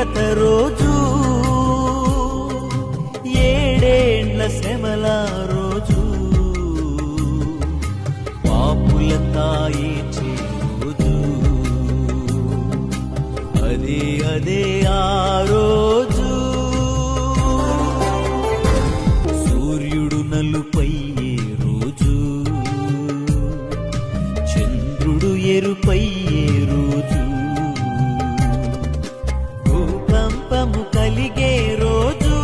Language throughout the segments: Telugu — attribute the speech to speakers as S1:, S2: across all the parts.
S1: ఉగ్రత రోజు, ఏడేండ్ల శ్రమల రోజు, పాపులంతా ఏడ్చే రోజు, అదే అదే ఆ రోజు. సూర్యుడు నలుపయ్యే రోజు, చంద్రుడు ఎరుపయ్యే రోజు, భూకంపము కలిగే రోజు,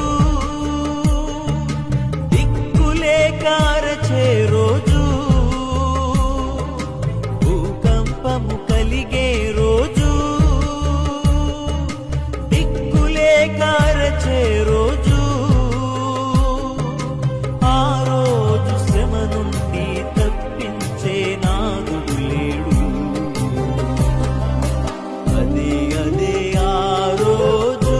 S1: దిక్కులే కారచే రోజు, భూకంపము కలిగే రోజు, దిక్కులే కారచే రోజు. ఆ రోజు శ్రమ నుండి తప్పించే నాదుడు లేడు, అదే అదే ఆ రోజు.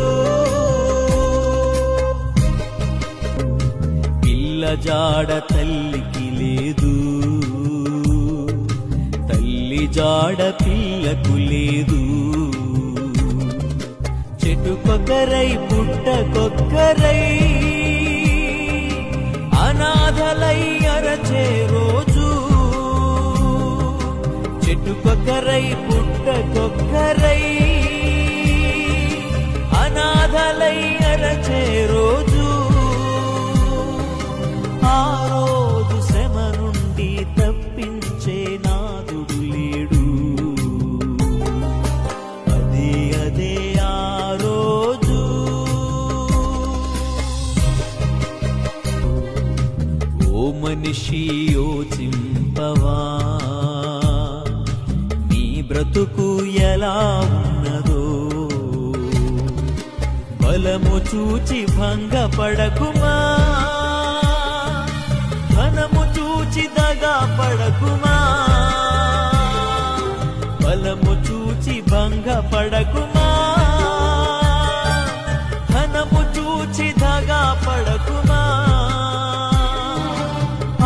S1: పిల్ల జాడ తల్లికి లేదు, తల్లి జాడ పిల్లకు లేదు, చెట్టుకొక్కరై పుట్టకొక్కరై అనాథలై అరచే రోజు, చెట్టుకొక్కరై పుట్టకొక్కరై అనాథలై అరచే రోజు. ఆ రోజు శ్రమ నుండి తప్పించే నాదుడు లేడు, అదే అదే ఆ రోజు. ఓ మనిషి యోచింపవా, నీ బ్రతుకు ఎలా ఉన్నదో, బలము చూచి భంగపడకుమా, ధనము చూచి దగా పడకుమా, బలము చూచి భంగపడకుమా, ధనము చూచి దగా పడకుమా.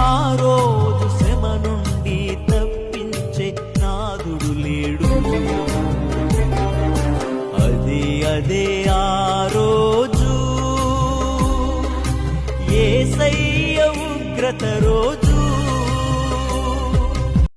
S1: ఆ రోజు శ్రమ నుండి తప్పించే నాదుడు లేడు, అదే అదే ఆ రోజు. యేసయ్య ఉగ్రత రోజు,